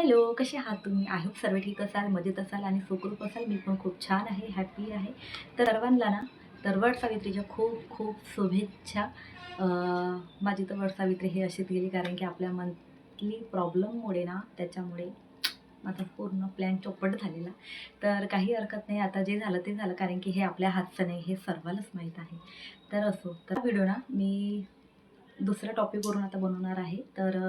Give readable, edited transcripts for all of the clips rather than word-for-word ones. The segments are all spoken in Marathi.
हॅलो, कसे आहात तुम्ही? आय होप सर्व ठीक असाल, मजेत असाल आणि सुखरूप असाल. मी पण खूप छान आहे, हॅपी आहे. तर सर्वांना ना, तर वटसावित्रीच्या खूप खूप शुभेच्छा. अ, माझी तर वटसावित्री ही अशीच गेली कारण की आपल्या मंथली प्रॉब्लेममुळे ना, त्याच्यामुळे माझा पूर्ण प्लॅन चौपट झालेला. तर काही हरकत नाही, आता जे झालं ते झालं कारण की हे आपल्या हातचं नाही, हे सर्वांनाच माहीत आहे. तर असो, तर व्हिडिओ ना मी दुसऱ्या टॉपिकवरून आता बनवणार आहे. तर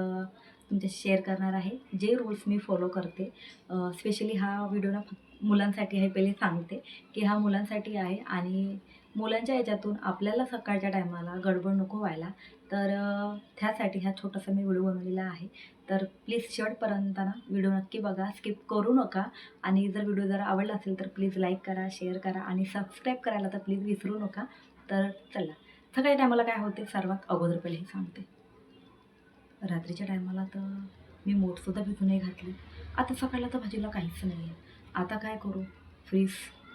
तुमच्याशी शेअर करणार आहे जे रूल्स मी फॉलो करते. स्पेशली हा व्हिडिओ ना फक्त मुलांसाठी आहे. पहिले सांगते की हा मुलांसाठी आहे आणि मुलांच्या ह्याच्यातून आपल्याला सकाळच्या टायमाला गडबड नको व्हायला. तर त्यासाठी हा छोटासा मी व्हिडिओ बनवलेला आहे. तर प्लीज शेवटपर्यंत ना व्हिडिओ नक्की बघा, स्किप करू नका. आणि जर व्हिडिओ जर आवडला असेल तर प्लीज लाईक करा, शेअर करा आणि सबस्क्राईब करायला तर प्लीज विसरू नका. तर चला, सकाळच्या टायमाला काय होते सर्वात अगोदर पहिले हे सांगते. रात्रीच्या टायमाला तर मी मोठसुद्धा भिजू नाही घातली. आता सकाळला तर भाजीला काहीच नाही आहे. आता काय करू? फ्रीज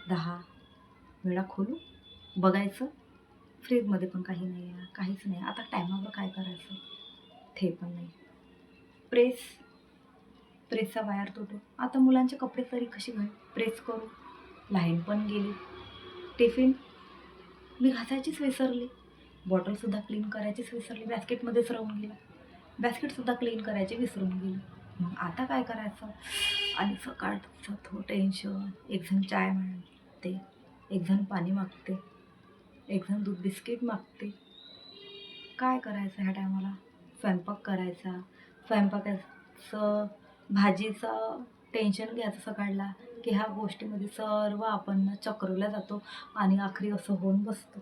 10 वेळा खोलू, बघायचं, फ्रीजमध्ये पण काही नाही आहे, काहीच नाही. आता टायमावर काय करायचं? ते पण नाही. प्रेस प्रेसचा वायर तुटू. आता मुलांचे कपडे तरी कशी प्रेस करू? लाईन पण गेली. टिफिन मी घासायचीच विसरली. बॉटलसुद्धा क्लीन करायचीच विसरली. बॅस्केटमध्येच राहून गेला. बॅस्केटसुद्धा क्लीन करायचे विसरून गेली. मग आता काय करायचं? आणि सकाळचं तो टेन्शन. एकजण चाय मागते, एकजण पाणी मागते, एकजण दूध बिस्किट मागते. काय करायचं ह्या टायमाला? स्वयंपाक करायचा. स्वयंपाकाचं भाजीचं टेन्शन घ्यायचं सकाळला, की ह्या गोष्टीमध्ये सर्व आपण चक्रावला जातो आणि आखरी असं होऊन बसतो,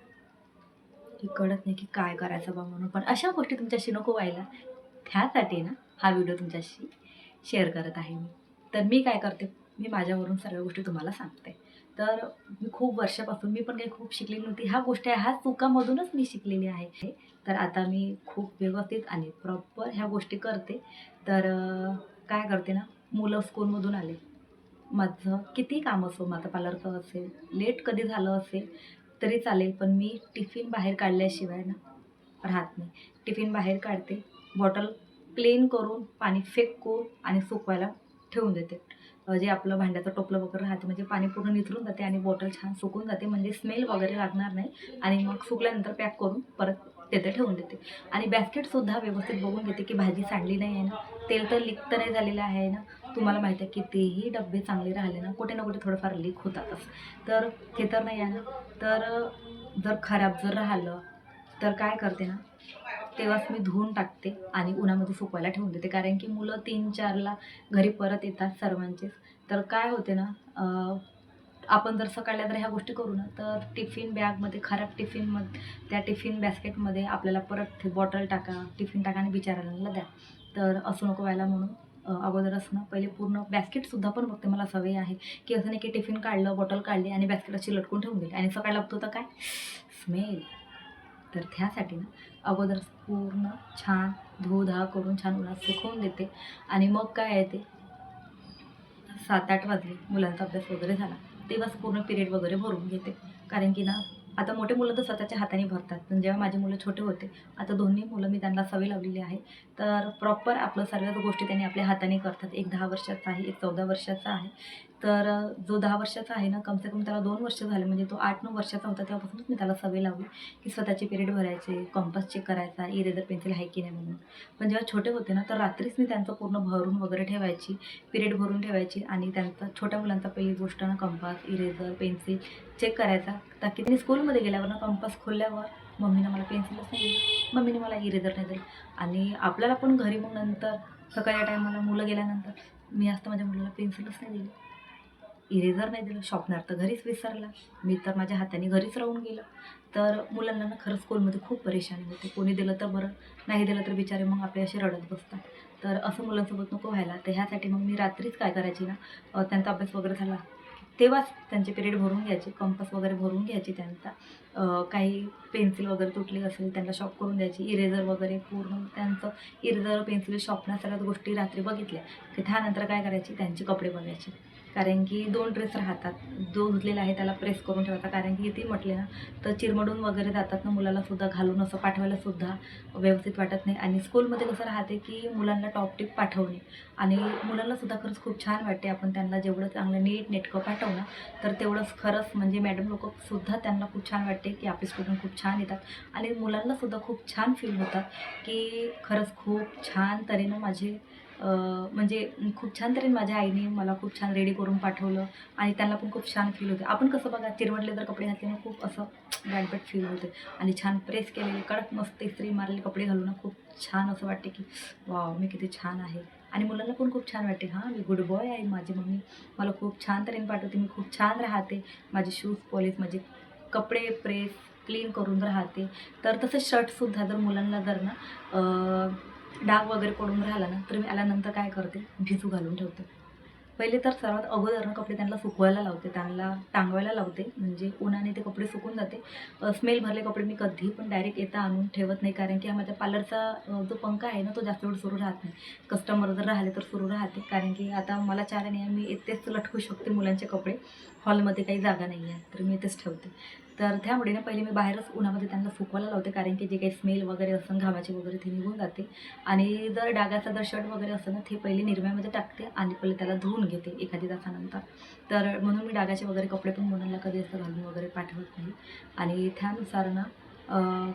की कळत नाही की काय करायचं बा म्हणून. पण अशा गोष्टी तुमच्याशी नको व्हायला, त्यासाठी ना हा व्हिडिओ तुमच्याशी शेअर करत आहे मी. तर मी काय करते, मी माझ्यावरून सर्व गोष्टी तुम्हाला सांगते. तर मी खूप वर्षापासून मी पण काही खूप शिकलेली नव्हती. ह्या गोष्टी ह्या चुकामधूनच मी शिकलेली आहे. तर आता मी खूप व्यवस्थित आणि प्रॉपर ह्या गोष्टी करते. तर काय करते ना, मुलं स्कूलमधून आले, माझं कितीही काम असो, माझं पार्लरचं असेल, लेट कधी झालं असेल तरी चालेल, पण मी टिफिन बाहेर काढल्याशिवाय ना राहत नाही. टिफिन बाहेर काढते, बॉटल क्लीन करून, पाणी फेकून आणि सुकवायला ठेवून देते. जे आपलं भांड्याचं टोपलं वगैरे राहतं, म्हणजे पाणी पूर्ण निथळून जाते आणि बॉटल छान सुकून जाते, म्हणजे स्मेल वगैरे लागणार नाही. आणि मग सुकल्यानंतर पॅक करून परत तिथे ठेवून देते. आणि बॅस्केटसुद्धा व्यवस्थित बघून घेते की भाजी सांडली नाही आहे ना, तेल तर लीक तर नाही झालेलं आहे ना. तुम्हाला माहीत आहे कितीही डब्बे चांगले राहिले ना, कुठे ना कुठे थोडंफार लीक होतातच. तर ते तर नाही आहे ना. तर जर खराब जर राहिलं तर काय करते ना, तेव्हाच मी धुवून टाकते आणि उन्हामध्ये सुकवायला ठेवून देते. कारण की मुलं 3-4ला घरी परत येतात सर्वांचेच. तर काय होते ना, आपण जर सकाळला जर ह्या गोष्टी करू ना, तर टिफिन बॅगमध्ये खराब त्या टिफिन बास्केटमध्ये आपल्याला परत ते बॉटल टाका, टिफिन टाका आणि बिचाऱ्याला द्या. तर असं नको व्हायला म्हणून अगोदरच ना पहिले पूर्ण बॅस्केटसुद्धा पण बघते. मला सवय आहे की असं नाही की टिफिन काढलं, बॉटल काढली आणि बॅस्केट अशी लटकून ठेवून दिली आणि सकाळी लागतो तर काय स्मेल. तर त्यासाठी ना अगोदर पूर्ण छान धुधा करून छान उन्हात सुकवून देते. आणि मग काय आहे ते 7-8 वाजले, मुलांचा अभ्यास वगैरे झाला, तेव्हाच पूर्ण पिरियड वगैरे भरून घेते. कारण की ना, आता मोठे मुलं तर स्वतःच्या हाताने भरतात, पण जेव्हा माझी मुलं छोटे होते, आता दोन्ही मुलं मी त्यांना सवय लावलेली आहे. तर प्रॉपर आपलं सर्व गोष्टी त्यांनी आपल्या हाताने करतात. एक 10 वर्षाचा आहे, एक 14 वर्षाचा आहे. तर जो 10 वर्षाचा आहे ना, कम से कम त्याला 2 वर्ष झाले, म्हणजे तो 8-9 वर्षाचा होता तेव्हापासूनच मी त्याला सवय लावली, की स्वतःचे पिरियड भरायचे, कंपास चेक करायचा, इरेजर पेन्सिल आहे की नाही म्हणून. पण जेव्हा छोटे होते ना, तर रात्रीच मी त्यांचं पूर्ण भरून वगैरे ठेवायची, पिरियड भरून ठेवायची. आणि त्यांचा छोट्या मुलांचा पहिली गोष्ट ना कंपास, इरेजर, पेन्सिल चेक करायचा. ताकी त्यांनी स्कूलमध्ये गेल्यावर ना कंपास खोलल्यावर मम्मीनं मला पेन्सिलच नाही दिली, मम्मीने मला इरेजर नाही दिली. आणि आपल्याला पण घरी मग नंतर सकाळच्या टायमाला मुलं गेल्यानंतर मी असतं माझ्या मुलाला पेन्सिलच नाही दिली, इरेजर नाही दिलं, शॉर्पनर तर घरीच विसरला, मी तर माझ्या हाताने घरीच राहून गेलं. तर मुलांना ना खरंच स्कूलमध्ये खूप परेशानी होते. कोणी दिलं तर बरं, नाही दिलं तर बिचारे मग आपले असे रडत बसतात. तर असं मुलांसोबत नको व्हायला. तर ह्यासाठी मग मी रात्रीच काय करायची ना, त्यांचा अभ्यास वगैरे झाला तेव्हाच त्यांचे पिरियड भरून घ्यायचे, कंपास वगैरे भरून घ्यायची त्यांचा. काही पेन्सिल वगैरे तुटली असेल त्यांना शॉप करून द्यायची. इरेझर वगैरे पूर्ण त्यांचं इरेझर, पेन्सिल शॉपनं सगळ्याच गोष्टी रात्री बघितल्या की त्यानंतर काय करायची, त्यांचे कपडे बघायचे. कारण की 2 ड्रेस राहतात. जो धुतलेला आहे त्याला प्रेस करून ठेवायचा. कारण की किती म्हटले ना तर चिरमडून वगैरे जातात ना, मुलालासुद्धा घालून असं पाठवायलासुद्धा व्यवस्थित वाटत नाही. आणि स्कूलमध्ये कसं राहते की मुलांना टॉप टिप पाठवणे आणि मुलांनासुद्धा खरंच खूप छान वाटते. आपण त्यांना जेवढं चांगलं नीटनेटकं पाठवू ना तर तेवढंच खरंच म्हणजे मॅडम लोकंसुद्धा त्यांना खूप छान वाटते की आपले स्टुडंट खूप छान येतात. आणि मुलांनासुद्धा खूप छान फील होतात की खरंच खूप छान तऱ्हेनं माझे म्हणजे खूप छान तऱ्हेने माझ्या आईने मला खूप छान रेडी करून पाठवलं आणि त्यांना पण खूप छान फील होते. आपण कसं बघा चिरमटले जर कपडे घातले ना खूप असं बॅड फील होते. आणि छान प्रेस केलेले कडक मस्त इस्त्री मारलेले कपडे घालून ना खूप छान असं वाटते की वॉव मी किती छान आहे. आणि मुलांना पण खूप छान वाटते, हां मी गुड बॉय आहे, माझी मम्मी मला खूप छान तऱ्हेने पाठवते, मी खूप छान राहते, माझे शूज पॉलिश, माझे कपडे प्रेस क्लीन करून राहते. तर तसं शर्टसुद्धा जर मुलांना जर ना डाग वगैरे पडून राहिला ना तर मी आल्यानंतर काय करते, भिजू घालून ठेवते. पहिले तर सर्वात अगोदर ना कपडे त्यांना सुकवायला लावते, त्यांना टांगवायला लावते, म्हणजे उन्हाने ते कपडे सुकून जाते. स्मेल भरले कपडे मी कधीही पण डायरेक्ट येता आणून ठेवत नाही. कारण की माझ्या पार्लरचा जो पंखा आहे ना तो जास्त वेळ सुरू राहत नाही. कस्टमर जर राहिले तर सुरू राहते. कारण की आता मला 4 आणि मी इथेच लटकू शकते मुलांचे कपडे. हॉलमध्ये काही जागा नाही आहे तर मी इथेच ठेवते. तर त्यामुळे ना पहिले मी बाहेरच उन्हामध्ये त्यांना सुकवायला लावते. कारण की जे काही स्मेल वगैरे असेल घामाची वगैरे ते निघून जाते. आणि जर डागाचा जर शर्ट वगैरे असेल ना ते पहिले निरम्यामध्ये टाकते आणि पहिले त्याला धुवून घेते एखादी तासानंतर. तर म्हणून मी डागाचे वगैरे कपडे पण मुलांना कधी असं घालून वगैरे पाठवत नाही. आणि त्यानुसार ना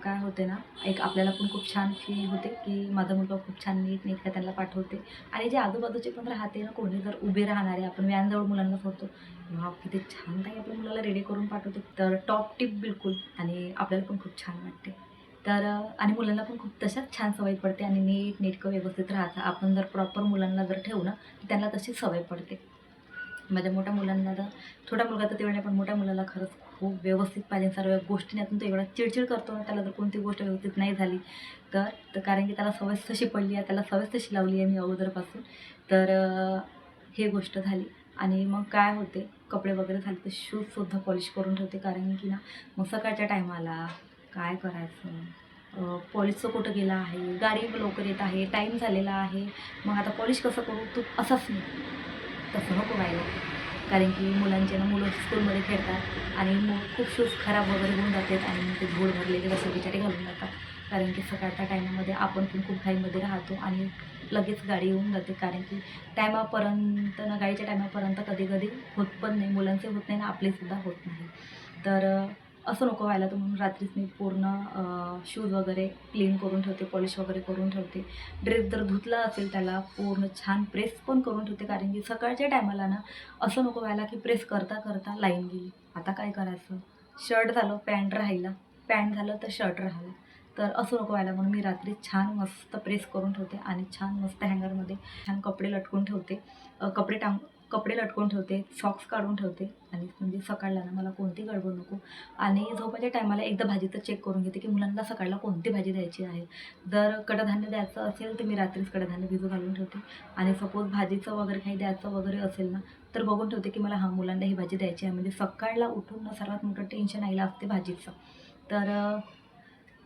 काय होते ना, एक आपल्याला पण खूप छान फील होते की माझा मुलगा खूप छान नीटनेटकं त्यांना पाठवते. आणि जे आजूबाजूचे पण राहते ना कोणी जर उभे राहणारे, आपण व्हॅनजवळ मुलांना सोडतो, वाव किती छान ताई आपल्या मुलाला रेडी करून पाठवते. तर टॉप टिप बिलकुल. आणि आपल्याला पण खूप छान वाटते. तर आणि मुलांना पण खूप तशाच छान सवय पडते आणि नीटनेटकं व्यवस्थित राहतं. आपण जर प्रॉपर मुलांना जर ठेवू ना तर त्यांना तशी सवय पडते. माझ्या मोठ्या मुलांना तर, छोटा मुलगा तर तेवढा नाही, पण मोठ्या मुलाला खरंच खूप व्यवस्थित पाहिजे सर्व गोष्टी. त्यातून तो एवढा चिडचिड करतो ना, त्याला जर कोणती गोष्ट व्यवस्थित नाही झाली तर कारण की त्याला सवय तशी पडली आहे, त्याला सवय तशी लावली आहे मी अगोदरपासून. तर हे गोष्ट झाली. आणि मग काय होते, कपडे वगैरे झाले तर शूजसुद्धा पॉलिश करून ठेवते. कारण की ना मग सकाळच्या टायमाला काय करायचं, पॉलिशचं कुठं गेलं आहे, गाडी लवकर येत आहे, टाईम झालेला आहे, मग आता पॉलिश कसं करू, तू असंच नाही, तसं नको व्हायला. कारण की मुलांचे ना मुलं स्कूलमध्ये खेळतात आणि खूप शूज खराब वगैरे होऊन जातात आणि मग ते धूळ भरलेले रस्ते बिचारे घालून जातात. कारण की सकाळच्या टायमामध्ये आपण पण खूप घाईमध्ये राहतो आणि लगेच गाडी येऊन जाते. कारण की टायमापर्यंत ना, गाडीच्या टायमापर्यंत कधी कधी होत पण नाही, मुलांचे होत नाही ना आपलेसुद्धा होत नाही. तर असं नको व्हायला. तर म्हणून रात्रीच मी पूर्ण शूज वगैरे क्लीन करून ठेवते, पॉलिश वगैरे करून ठेवते. ड्रेस जर धुतला असेल त्याला पूर्ण छान प्रेस पण करून ठेवते. कारण की सकाळच्या टायमाला ना असं नको व्हायला की प्रेस करता करता लाईन गेली, आता काय करायचं, शर्ट झालं पॅन्ट राहिला, पॅन्ट झालं तर शर्ट राहिलं. तर असं नको व्हायला म्हणून मी रात्री छान मस्त प्रेस करून ठेवते आणि छान मस्त हँगरमध्ये छान कपडे लटकून ठेवते. कपडे लटकून ठेवते, सॉक्स काढून ठेवते. आणि म्हणजे सकाळला ना मला कोणती गडबड नको. आणि झोपाच्या टायमाला एकदा भाजीचं चेक करून घेते की मुलांना सकाळला कोणती भाजी द्यायची आहे. जर कडधान्य द्यायचं असेल तर मी रात्रीच कडधान्य भिजू घालून ठेवते. आणि सपोज भाजीचं वगैरे काही द्यायचं वगैरे असेल ना तर बघून ठेवते की मला मुलांना ही भाजी द्यायची आहे. म्हणजे सकाळला उठून ना सर्वात मोठं टेन्शन आईला असते भाजीचं. तर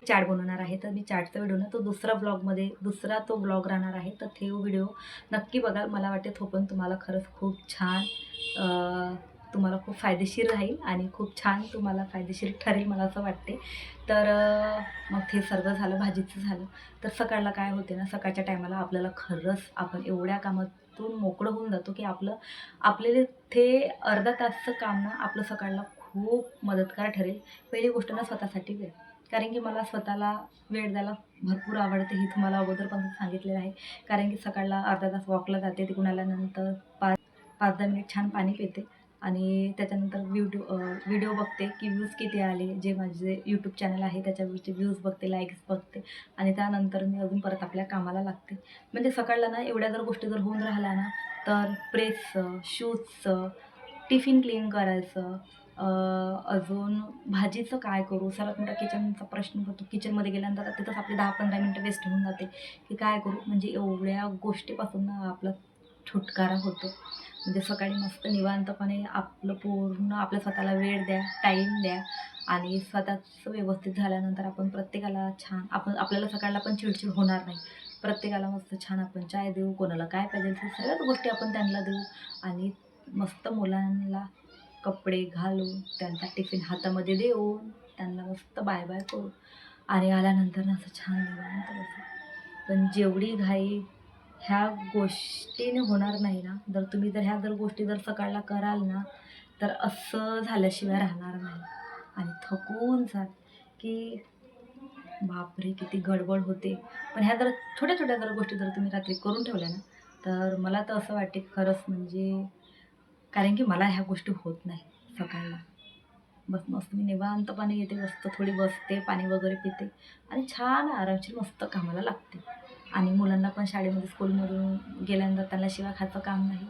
चाट बनवणार आहे. तर मी चाटचा व्हिडिओ ना तो दुसरा तो ब्लॉग राहणार आहे. तर ते व्हिडिओ नक्की बघाल. मला वाटते तो पण तुम्हाला खरंच खूप छान तुम्हाला खूप फायदेशीर राहील आणि खूप छान तुम्हाला फायदेशीर ठरेल मला असं वाटते. तर मग ते सर्व झालं, भाजीचं झालं. तर सकाळला काय होते ना, सकाळच्या टायमाला आपल्याला खरंच आपण एवढ्या कामातून मोकळं होऊन जातो की आपल्याला ते अर्धा तासचं काम ना आपलं सकाळला खूप मदतगार ठरेल. पहिली गोष्ट ना स्वतःसाठी वेळ. कारण की मला स्वतःला वेळ द्यायला भरपूर आवडते, हे तुम्हाला अगोदरपासून सांगितलेलं आहे. कारण की सकाळला अर्धा तास वॉकला जाते, तिकडून आल्यानंतर 5-10 मिनिट छान पाणी पिते आणि त्याच्यानंतर व्हिडिओ बघते की व्ह्यूज किती आले. जे माझे यूट्यूब चॅनल आहे त्याच्यावरचे व्ह्यूज बघते, लाईक्स बघते आणि त्यानंतर मी अजून परत आपल्या कामाला लागते. म्हणजे सकाळला ना एवढ्या जर गोष्टी जर होऊन राहिल्या ना तर प्रेसचं, शूजचं, टिफिन क्लीन करायचं, अजून भाजीचं काय करू, सर्वात मोठा किचनचा प्रश्न पडतो. किचनमध्ये गेल्यानंतर तिथंच आपले 10-15 मिनटं वेस्ट होऊन जाते की काय करू. म्हणजे एवढ्या गोष्टीपासून ना आपला छुटकारा होतो. म्हणजे सकाळी मस्त निवांतपणे आपलं पूर्ण आपल्या स्वतःला वेळ द्या, टाईम द्या आणि स्वतःचं व्यवस्थित झाल्यानंतर आपण प्रत्येकाला छान आपल्याला सकाळला पण चिडचिड होणार नाही. प्रत्येकाला मस्त छान आपण चाय देऊ, कोणाला काय पाहिजे ते सगळ्याच गोष्टी आपण त्यांना देऊ आणि मस्त मुलांना कपडे घालून, त्यांचा टिफिन हातामध्ये देऊन, त्यांना मस्त बाय बाय करू आणि आल्यानंतर ना असं छान निवांत बसू. पण जेवढी घाई ह्या गोष्टीने होणार नाही ना, तुम्ही ह्या गोष्टी सकाळला कराल ना, तर असं झाल्याशिवाय राहणार नाही आणि थकून जाल की बापरे किती गडबड होते. पण ह्या छोट्या छोट्या गोष्टी तुम्ही रात्री करून ठेवल्या ना, तर मला तर असं वाटते की खरंच म्हणजे कारण की मला ह्या गोष्टी होत नाही सकाळला. बस मस्त मी निवांतपणे येते, मस्त थोडी बसते, पाणी वगैरे पिते आणि छान आरामशीर मस्त कामाला लागते. आणि मुलांना पण शाळेमध्ये स्कूलमधून गेल्यानंतर त्यांना शिव्या खायचं काम नाही.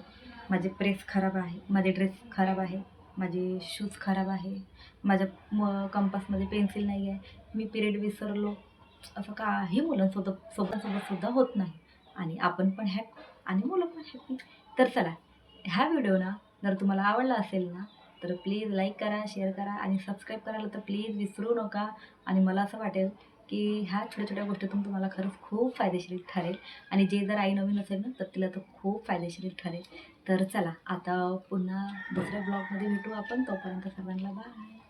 माझे प्रेस खराब आहे, माझे ड्रेस खराब आहे, माझे शूज खराब आहे, माझ्या कंपासमध्ये पेन्सिल नाही आहे, मी पिरियड विसरलो, असं काही सोबतसुद्धा होत नाही. आणि आपण पण हॅपी आणि मुलं पण हॅपी. तर चला, ह्या व्हिडिओ ना जर तुम्हाला आवडला असेल ना, तर प्लीज लाईक करा, शेअर करा आणि सबस्क्राईब करायला तर प्लीज विसरू नका. आणि मला असं वाटेल की ह्या छोट्या छोट्या गोष्टीतून तुम्हाला खरंच खूप फायदेशीर ठरेल आणि जे जर आई नवीन असेल ना, तर तिला तर खूप फायदेशीर ठरेल. तर चला, आता पुन्हा दुसऱ्या ब्लॉगमध्ये भेटू आपण. तोपर्यंत सर्वांना बाय.